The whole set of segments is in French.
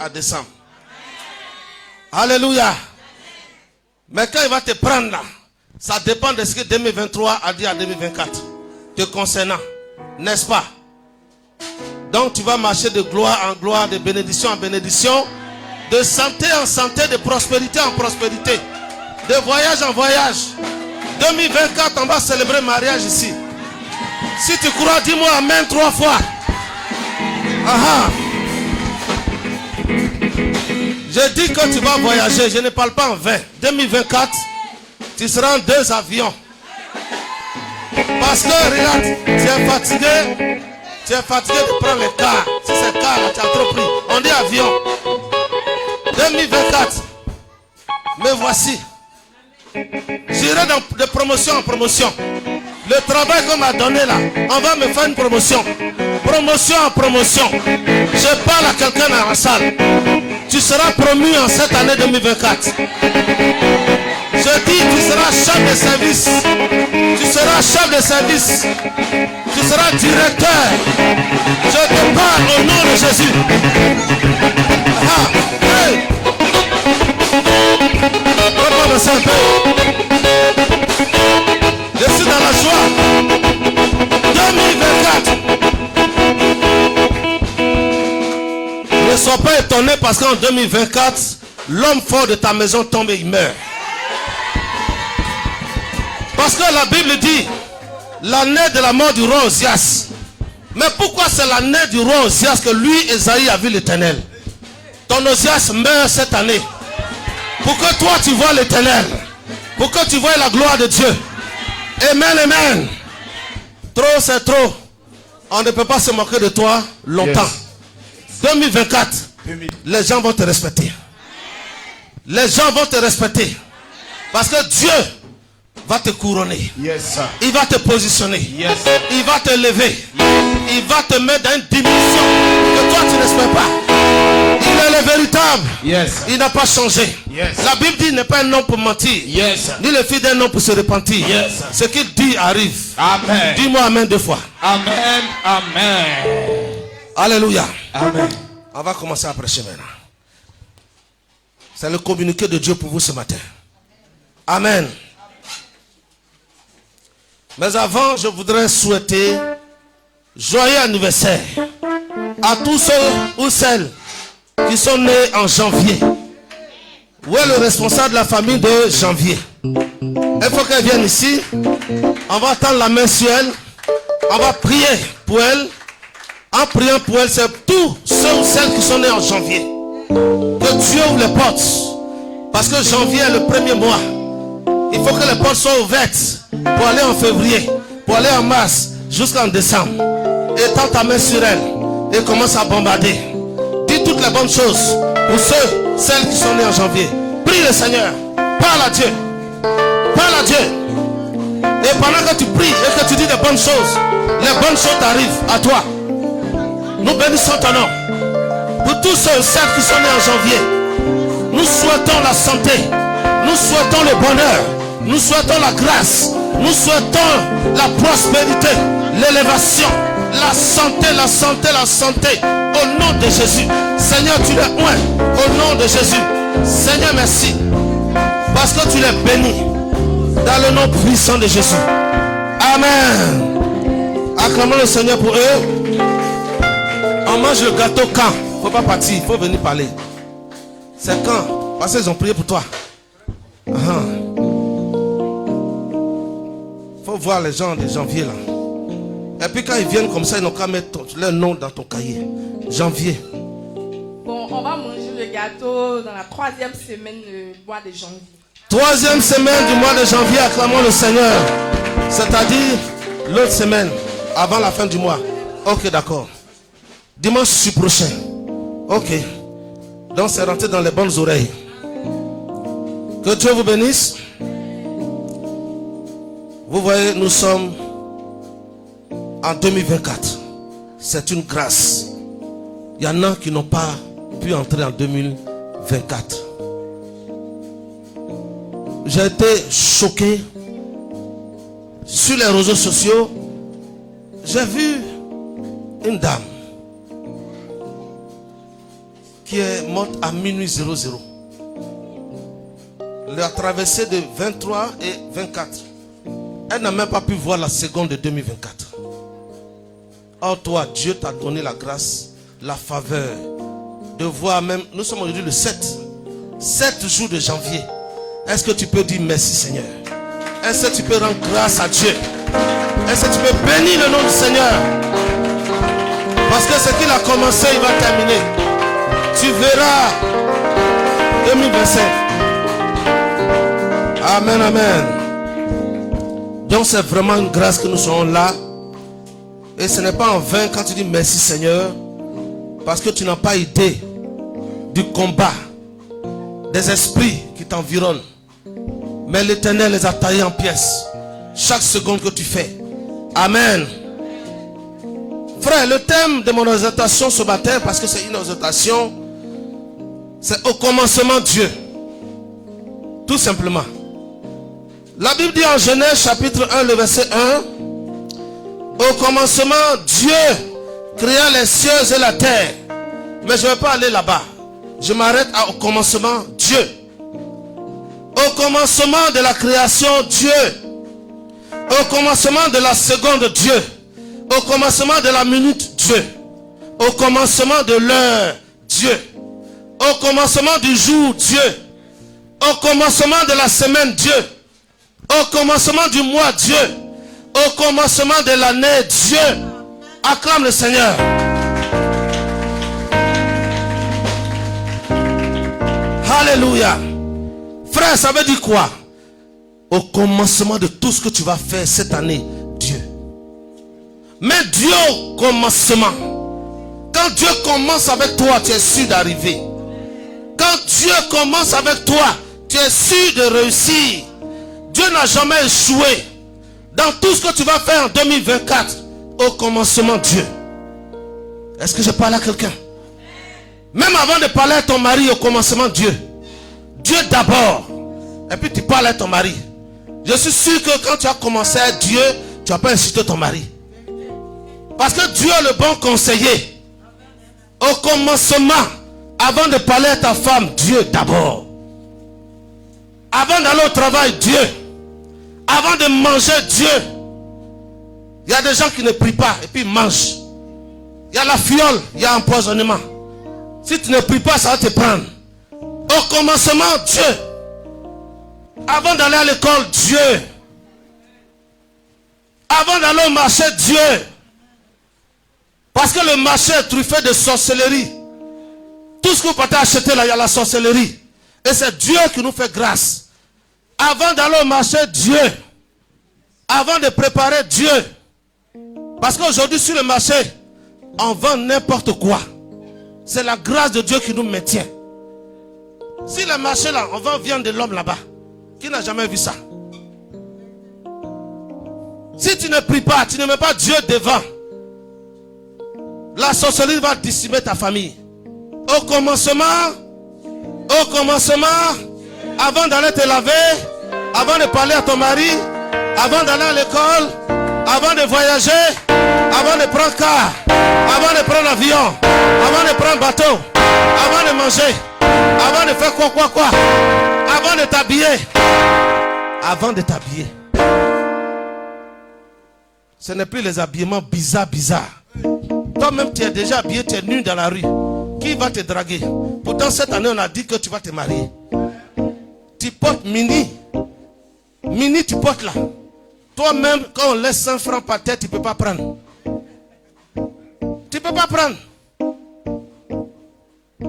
à décembre. Alléluia. Mais quand il va te prendre là, ça dépend de ce que 2023 a dit à 2024 te concernant, n'est-ce pas? Donc tu vas marcher de gloire en gloire, de bénédiction en bénédiction, de santé en santé, de prospérité en prospérité, de voyage en voyage. 2024, on va célébrer mariage ici. Si tu crois, dis-moi amen 3 fois. Aha. Je dis que tu vas voyager, je ne parle pas en vain. 2024, tu seras en 2 avions. Parce que, regarde, tu es fatigué. Tu es fatigué de prendre les cars. Si c'est car, là, tu as trop pris. On dit avion. 2024, me voici. J'irai de promotion en promotion. Le travail qu'on m'a donné là, on va me faire une promotion. Promotion en promotion. Je parle à quelqu'un dans la salle. Tu seras promu en cette année 2024. Je dis, tu seras chef de service. Tu seras chef de service. Tu seras directeur. Je te parle au nom de Jésus. Ah, hey. Je suis dans la joie. 2024. Ne sois pas étonné parce qu'en 2024, l'homme fort de ta maison tombe et il meurt. Parce que la Bible dit l'année de la mort du roi Osias. Mais pourquoi c'est l'année du roi Osias que lui, Esaïe, a vu l'Éternel? Ton Osias meurt cette année. Pour que toi tu vois l'Éternel. Pour que tu vois la gloire de Dieu. Amen, amen. Trop c'est trop. On ne peut pas se moquer de toi longtemps. Yes. 2024, les gens vont te respecter. Les gens vont te respecter. Parce que Dieu va te couronner. Yes, il va te positionner. Yes. Il va te lever. Yes. Il va te mettre dans une dimension que toi tu n'espères pas. Il est le véritable. Yes. Il n'a pas changé. Yes. La Bible dit il n'est pas un homme pour mentir. Yes. Ni le fils d'un homme pour se repentir. Yes. Ce qu'il dit arrive. Amen. Dis-moi amen 2 fois. Amen. Amen. Alléluia. Amen. On va commencer à prêcher maintenant. C'est le communiqué de Dieu pour vous ce matin. Amen. Mais avant, je voudrais souhaiter joyeux anniversaire à tous ceux ou celles qui sont nés en janvier. Où est le responsable de la famille de janvier? Il faut qu'elle vienne ici. On va tendre la main sur elle. On va prier pour elle. En priant pour elle, c'est tous ceux ou celles qui sont nés en janvier. Que Dieu ouvre les portes. Parce que janvier est le premier mois. Il faut que les portes soient ouvertes pour aller en février, pour aller en mars, jusqu'en décembre. Étends ta main sur elle et commence à bombarder. Dis toutes les bonnes choses pour ceux, celles qui sont nés en janvier. Prie le Seigneur. Parle à Dieu. Parle à Dieu. Et pendant que tu pries et que tu dis des bonnes choses, les bonnes choses t'arrivent à toi. Nous bénissons ton nom. Pour tous ceux et celles qui sont nés en janvier, nous souhaitons la santé. Nous souhaitons le bonheur. Nous souhaitons la grâce. Nous souhaitons la prospérité, l'élévation, la santé, la santé, la santé. Au nom de Jésus. Seigneur, tu l'es oint. Au nom de Jésus. Seigneur, merci. Parce que tu l'es béni. Dans le nom puissant de Jésus. Amen. Acclamons le Seigneur pour eux. On mange le gâteau quand? Il ne faut pas partir. Il faut venir parler. C'est quand? Parce qu'ils ont prié pour toi. Faut voir les gens de janvier là. Et puis quand ils viennent comme ça, ils n'ont qu'à mettre leur nom dans ton cahier. Janvier. Bon, on va manger le gâteau dans la 3e semaine du mois de janvier. 3e semaine du mois de janvier, acclamons le Seigneur. C'est-à-dire l'autre semaine, avant la fin du mois. Ok, d'accord. Dimanche prochain. Ok. Donc c'est rentré dans les bonnes oreilles. Que Dieu vous bénisse. Vous voyez, nous sommes en 2024. C'est une grâce. Il y en a qui n'ont pas pu entrer en 2024. J'ai été choqué. Sur les réseaux sociaux, j'ai vu une dame qui est morte à minuit 00. La traversée de 23 et 24. Elle n'a même pas pu voir la seconde de 2024. Or toi, Dieu t'a donné la grâce, la faveur de voir même, nous sommes aujourd'hui le 7 jours de janvier. Est-ce que tu peux dire merci Seigneur? Est-ce que tu peux rendre grâce à Dieu? Est-ce que tu peux bénir le nom du Seigneur? Parce que ce qu'il a commencé, il va terminer. Tu verras 2025. Amen, amen. Donc c'est vraiment une grâce que nous sommes là. Et ce n'est pas en vain quand tu dis merci Seigneur. Parce que tu n'as pas idée du combat des esprits qui t'environnent. Mais l'Éternel les a taillés en pièces. Chaque seconde que tu fais. Amen. Frère, le thème de mon exhortation ce matin, parce que c'est une exhortation, c'est au commencement Dieu. Tout simplement. La Bible dit en Genèse chapitre 1, le verset 1. Au commencement, Dieu créa les cieux et la terre. Mais je ne vais pas aller là-bas. Je m'arrête au commencement, Dieu. Au commencement de la création, Dieu. Au commencement de la seconde, Dieu. Au commencement de la minute, Dieu. Au commencement de l'heure, Dieu. Au commencement du jour, Dieu. Au commencement de la semaine, Dieu. Au commencement du mois, Dieu. Au commencement de l'année, Dieu. Acclame le Seigneur. Alléluia. Frère, ça veut dire quoi? Au commencement de tout ce que tu vas faire cette année, Dieu. Mais Dieu au commencement. Quand Dieu commence avec toi, tu es sûr d'arriver. Quand Dieu commence avec toi, tu es sûr de réussir. Dieu n'a jamais échoué. Dans tout ce que tu vas faire en 2024, au commencement Dieu. Est-ce que je parle à quelqu'un? Même avant de parler à ton mari, au commencement Dieu. Dieu d'abord. Et puis tu parles à ton mari. Je suis sûr que quand tu as commencé à Dieu, tu n'as pas insulté ton mari. Parce que Dieu est le bon conseiller. Au commencement, avant de parler à ta femme, Dieu d'abord. Avant d'aller au travail, Dieu. Avant de manger, Dieu. Il y a des gens qui ne prient pas et puis ils mangent. Il y a la fiole, il y a empoisonnement. Si tu ne pries pas, ça va te prendre. Au commencement, Dieu. Avant d'aller à l'école, Dieu. Avant d'aller au marché, Dieu. Parce que le marché est truffé de sorcellerie. Tout ce que vous partez acheter là, il y a la sorcellerie. Et c'est Dieu qui nous fait grâce. Avant d'aller au marché, Dieu. Avant de préparer, Dieu. Parce qu'aujourd'hui sur le marché, on vend n'importe quoi. C'est la grâce de Dieu qui nous maintient. Si le marché là, on vend viande de l'homme là-bas. Qui n'a jamais vu ça? Si tu ne pries pas, tu ne mets pas Dieu devant, la sorcellerie va dissimer ta famille. Au commencement, avant d'aller te laver, avant de parler à ton mari, avant d'aller à l'école, avant de voyager, avant de prendre car, avant de prendre avion, avant de prendre bateau, avant de manger, avant de faire quoi, avant de t'habiller, avant de t'habiller. Ce n'est plus les habillements bizarres. Toi-même tu es déjà habillé, tu es nu dans la rue. Qui va te draguer? Pourtant cette année on a dit que tu vas te marier. Tu portes mini tu portes là. Toi-même quand on laisse 100 francs par tête, tu ne peux pas prendre. Tu ne peux pas prendre.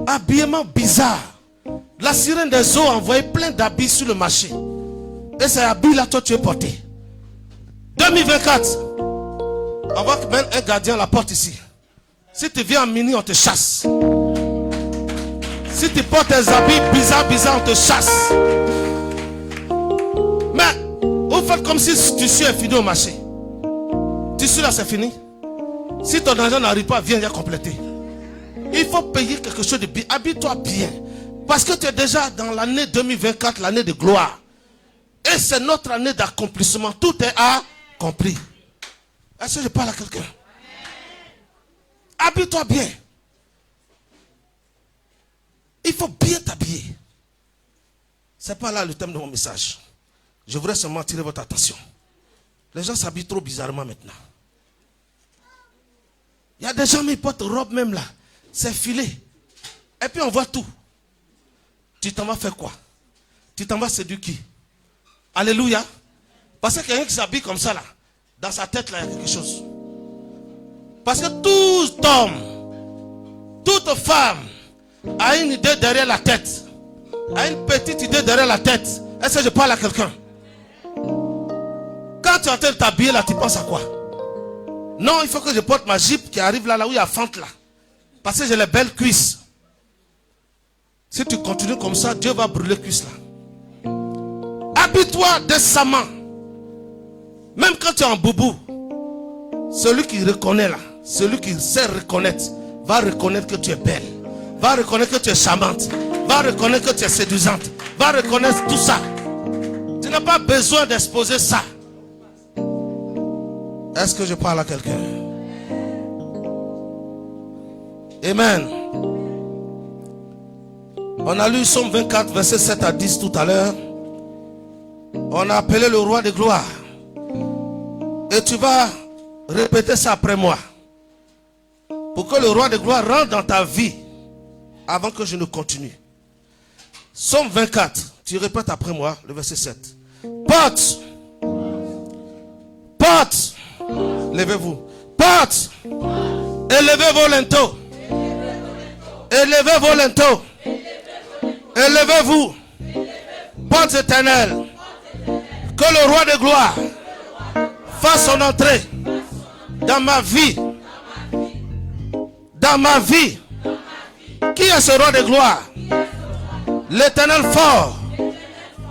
Habillement bizarre. La sirène des eaux a envoyé plein d'habits sur le marché. Et ces habits là, toi tu es porté. 2024, on va mettre un gardien à la porte ici. Si tu viens en mini, on te chasse. Si tu portes des habits bizarres, on te chasse. Mais vous faites comme si tissu est fini au marché. Tissu là c'est fini. Si ton argent n'arrive pas, viens compléter. Il faut payer quelque chose de bien. Habille-toi bien. Parce que tu es déjà dans l'année 2024, l'année de gloire. Et c'est notre année d'accomplissement. Tout est accompli. Est-ce que je parle à quelqu'un? Habille-toi bien. faut bien t'habiller. Ce n'est pas là le thème de mon message. Je voudrais seulement attirer votre attention. Les gens s'habillent trop bizarrement maintenant. Il y a des gens qui portent robe même là. C'est filé. Et puis on voit tout. Tu t'en vas faire quoi? Tu t'en vas séduire qui? Alléluia. Parce que quelqu'un qui s'habille comme ça là, dans sa tête là, il y a quelque chose. Parce que tout homme, toute femme a une idée derrière la tête. A une petite idée derrière la tête. Est-ce que je parle à quelqu'un? Quand tu es en train de t'habiller là, tu penses à quoi? Non, il faut que je porte ma jupe qui arrive là où il y a fente là. Parce que j'ai les belles cuisses. Si tu continues comme ça, Dieu va brûler les cuisses là. Habille-toi décemment. Même quand tu es en boubou, celui qui reconnaît là, celui qui sait reconnaître, va reconnaître que tu es belle. Va reconnaître que tu es charmante. Va reconnaître que tu es séduisante. Va reconnaître tout ça. Tu n'as pas besoin d'exposer ça. Est-ce que je parle à quelqu'un? Amen. On a lu Somme 24, verset 7 à 10 tout à l'heure. On a appelé le roi de gloire. Et tu vas répéter ça après moi. Pour que le roi de gloire rentre dans ta vie. Avant que je ne continue. Somme 24. Tu répètes après moi le verset 7. Porte. Porte. Levez-vous. Porte. Élevez vos linteaux. Élevez vos linteaux. Élevez-vous. Porte éternelle. Que le roi de gloire fasse son entrée dans ma vie. Dans ma vie. Qui est ce roi de gloire? L'Éternel fort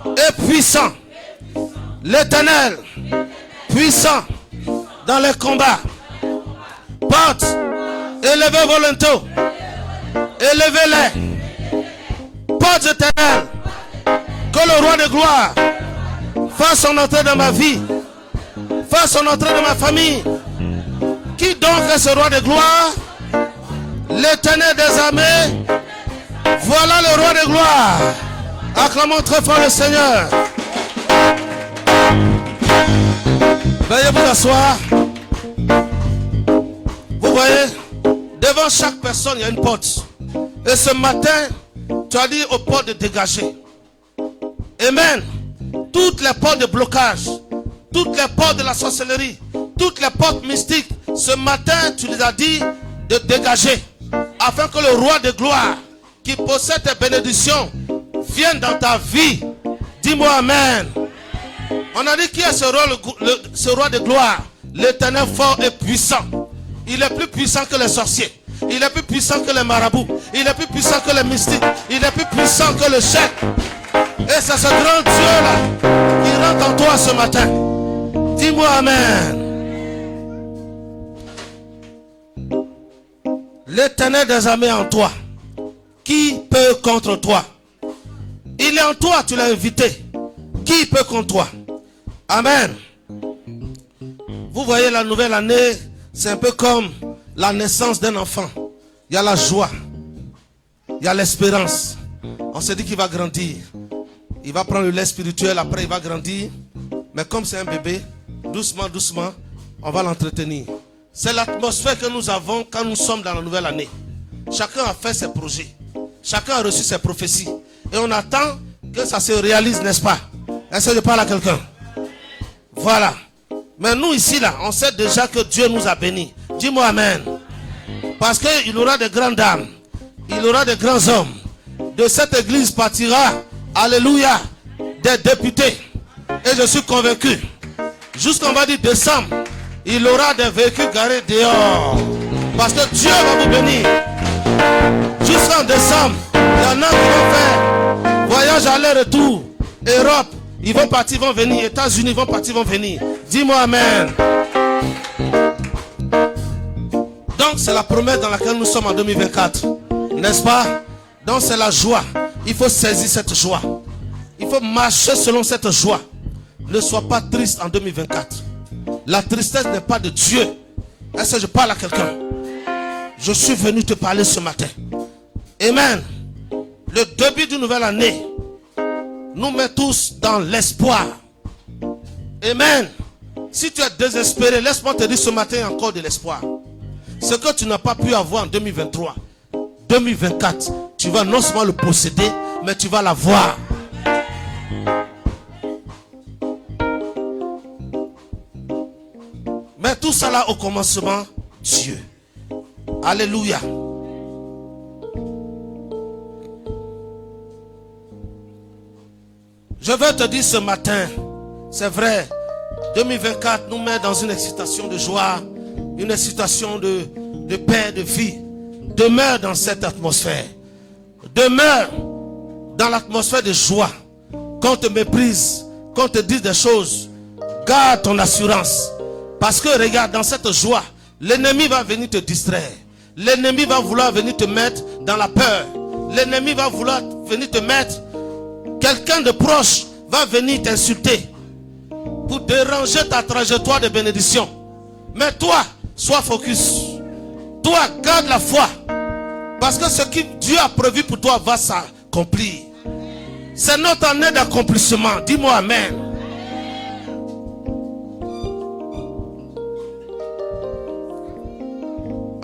et puissant. L'Éternel puissant dans les combats. Porte, élevez vos linteaux. Élevez-les. Porte éternelle. Que le roi de gloire fasse son entrée dans ma vie. Fasse son entrée dans ma famille. Qui donc est ce roi de gloire? L'Éternel des armées. Voilà le roi de gloire. Acclamons très fort le Seigneur. Veuillez vous asseoir. Vous voyez, devant chaque personne, il y a une porte. Et ce matin, tu as dit aux portes de dégager. Amen. Toutes les portes de blocage, toutes les portes de la sorcellerie, toutes les portes mystiques, ce matin, tu les as dit de dégager. Afin que le roi de gloire, qui possède tes bénédictions, vienne dans ta vie. Dis-moi Amen. On a dit qui est ce roi de gloire? L'Éternel fort et puissant. Il est plus puissant que les sorciers. Il est plus puissant que les marabouts. Il est plus puissant que les mystiques. Il est plus puissant que le chef. Et c'est ce grand Dieu là qui rentre en toi ce matin. Dis-moi Amen. L'Éternel des armées en toi. Qui peut contre toi? Il est en toi, tu l'as invité. Qui peut contre toi? Amen. Vous voyez, la nouvelle année, c'est un peu comme la naissance d'un enfant. Il y a la joie. Il y a l'espérance. On se dit qu'il va grandir. Il va prendre le lait spirituel, après il va grandir. Mais comme c'est un bébé, doucement, doucement, on va l'entretenir. C'est l'atmosphère que nous avons quand nous sommes dans la nouvelle année. Chacun a fait ses projets. Chacun a reçu ses prophéties. Et on attend que ça se réalise, n'est-ce pas? Est-ce que je parle à quelqu'un? Voilà. Mais nous ici, là, on sait déjà que Dieu nous a bénis. Dis-moi Amen. Parce qu'il aura de grandes dames. Il aura de grands hommes. De cette église partira, alléluia, des députés. Et je suis convaincu, jusqu'en va dire décembre, il aura des véhicules garés dehors. Parce que Dieu va vous bénir. Jusqu'en décembre, il y en a qui vont faire voyage aller-retour. Europe, ils vont partir, vont venir. États-Unis, ils vont partir, vont venir. Dis-moi Amen. Donc c'est la promesse dans laquelle nous sommes en 2024. N'est-ce pas? Donc c'est la joie. Il faut saisir cette joie. Il faut marcher selon cette joie. Ne sois pas triste en 2024. La tristesse n'est pas de Dieu. Est-ce que je parle à quelqu'un? Je suis venu te parler ce matin. Amen. le début d'une nouvelle année nous met tous dans l'espoir. Amen. Si tu es désespéré, laisse-moi te dire ce matin encore de l'espoir. Ce que tu n'as pas pu avoir en 2023, 2024, tu vas non seulement le posséder, mais tu vas l'avoir. Mais tout ça là au commencement, Dieu. Alléluia. Je veux te dire ce matin, c'est vrai, 2024 nous met dans une excitation de joie, une excitation de paix, de vie. Demeure dans cette atmosphère. Demeure dans l'atmosphère de joie. Qu'on te méprise, qu'on te dise des choses, garde ton assurance. Parce que regarde, dans cette joie, l'ennemi va venir te distraire. L'ennemi va vouloir venir te mettre dans la peur. L'ennemi va vouloir venir te mettre. Quelqu'un de proche va venir t'insulter pour déranger ta trajectoire de bénédiction. Mais toi, sois focus. Toi, garde la foi. Parce que ce que Dieu a prévu pour toi va s'accomplir. C'est notre année d'accomplissement. Dis-moi amen.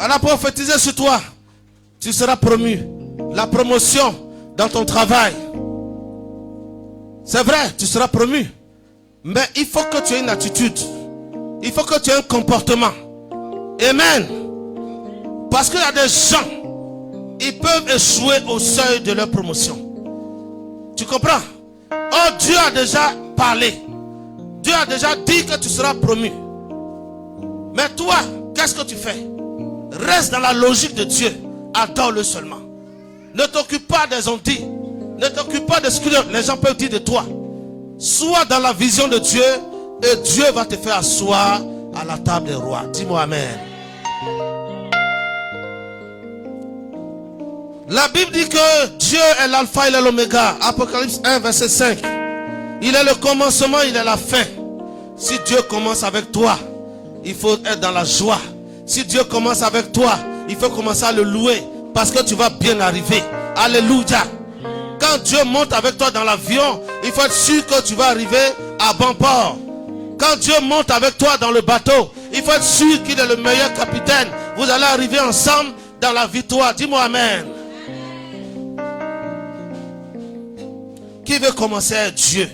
Elle a prophétisé sur toi. Tu seras promu. La promotion dans ton travail. C'est vrai, tu seras promu. Mais il faut que tu aies une attitude. Il faut que tu aies un comportement. Amen. Parce qu'il y a des gens, ils peuvent échouer au seuil de leur promotion. Tu comprends? Oh, Dieu a déjà parlé. Dieu a déjà dit que tu seras promu. Mais toi, qu'est-ce que tu fais? Reste dans la logique de Dieu. Adore-le seulement. Ne t'occupe pas des ondits. Ne t'occupe pas de ce que les gens peuvent dire de toi. Sois dans la vision de Dieu et Dieu va te faire asseoir à la table des rois. Dis-moi amen. La Bible dit que Dieu est l'alpha et l'oméga. Apocalypse 1 verset 5. Il est le commencement, il est la fin. Si Dieu commence avec toi, il faut être dans la joie. Si Dieu commence avec toi, il faut commencer à le louer parce que tu vas bien arriver. Alléluia. Quand Dieu monte avec toi dans l'avion, il faut être sûr que tu vas arriver à bon port. Quand Dieu monte avec toi dans le bateau, il faut être sûr qu'il est le meilleur capitaine. Vous allez arriver ensemble dans la victoire. Dis-moi amen. Qui veut commencer avec Dieu?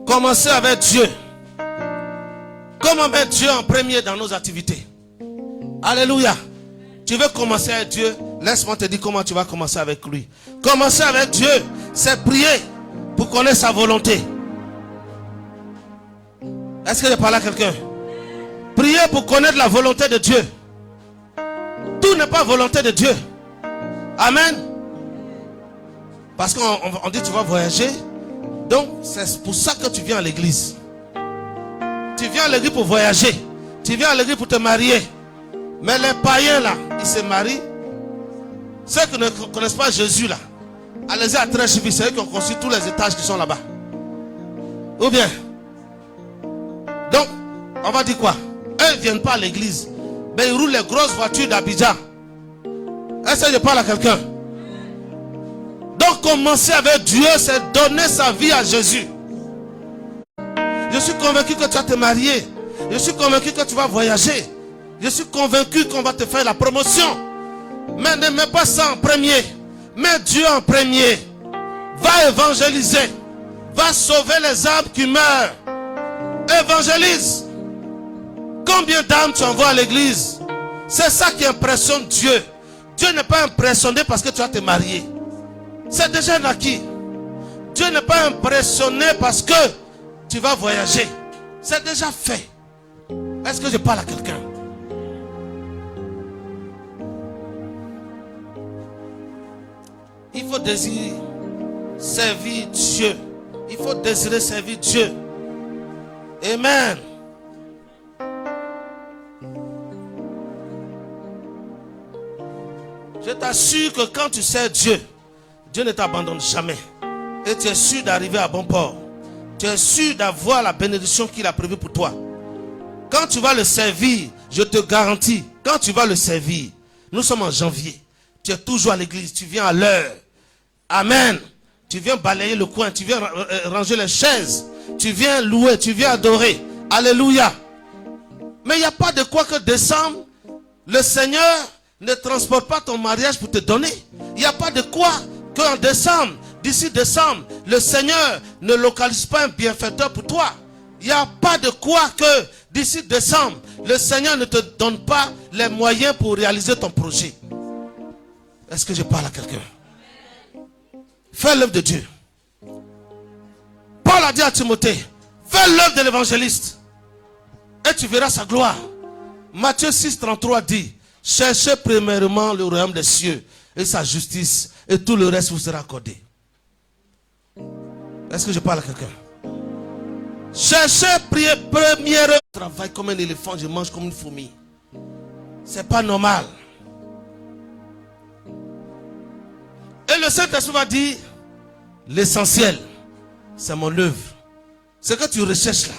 Commencer avec Dieu. Comment mettre Dieu en premier dans nos activités? Alléluia. Tu veux commencer avec Dieu? Laisse-moi te dire comment tu vas commencer avec lui. Commencer avec Dieu, c'est prier pour connaître sa volonté. Est-ce que je parle à quelqu'un? Prier pour connaître la volonté de Dieu. Tout n'est pas volonté de Dieu. Amen. Parce qu'on dit tu vas voyager. Donc c'est pour ça que tu viens à l'église. Tu viens à l'église pour voyager. Tu viens à l'église pour te marier. Mais les païens là, ils se marient. Ceux qui ne connaissent pas Jésus là, allez-y à Trècheville, c'est eux qui ont construit tous les étages qui sont là-bas. Ou bien, donc, on va dire quoi? Eux ne viennent pas à l'église, mais ils roulent les grosses voitures d'Abidjan. Est-ce que je parle à quelqu'un? Donc commencer avec Dieu, c'est donner sa vie à Jésus. Je suis convaincu que tu vas te marier. Je suis convaincu que tu vas voyager. Je suis convaincu qu'on va te faire la promotion. Mais ne mets pas ça en premier. Mets Dieu en premier. Va évangéliser. Va sauver les âmes qui meurent. Évangélise. Combien d'âmes tu envoies à l'église? C'est ça qui impressionne Dieu. Dieu n'est pas impressionné parce que tu vas te marier. C'est déjà acquis. Dieu n'est pas impressionné parce que tu vas voyager. C'est déjà fait. Est-ce que je parle à quelqu'un? Il faut désirer servir Dieu. Il faut désirer servir Dieu. Amen. Je t'assure que quand tu sers Dieu, Dieu ne t'abandonne jamais. Et tu es sûr d'arriver à bon port. Tu es sûr d'avoir la bénédiction qu'il a prévue pour toi. Quand tu vas le servir, je te garantis Quand tu vas le servir, nous sommes en janvier. Tu es toujours à l'église, tu viens à l'heure. Amen. Tu viens balayer le coin, tu viens ranger les chaises. Tu viens louer, tu viens adorer. Alléluia. Mais il n'y a pas de quoi que décembre, le Seigneur ne transporte pas ton mariage pour te donner. Il n'y a pas de quoi qu'en décembre, d'ici décembre, le Seigneur ne localise pas un bienfaiteur pour toi. Il n'y a pas de quoi que d'ici décembre, le Seigneur ne te donne pas les moyens pour réaliser ton projet. Est-ce que je parle à quelqu'un? Fais l'œuvre de Dieu. Paul a dit à Timothée, fais l'œuvre de l'évangéliste et tu verras sa gloire. Matthieu 6, 33 dit, cherchez premièrement le royaume des cieux et sa justice et tout le reste vous sera accordé. Est-ce que je parle à quelqu'un? Cherchez premièrement. Je travaille comme un éléphant, je mange comme une fourmi. C'est pas normal. Et le Saint-Esprit va dire, l'essentiel, c'est mon œuvre. Ce que tu recherches là,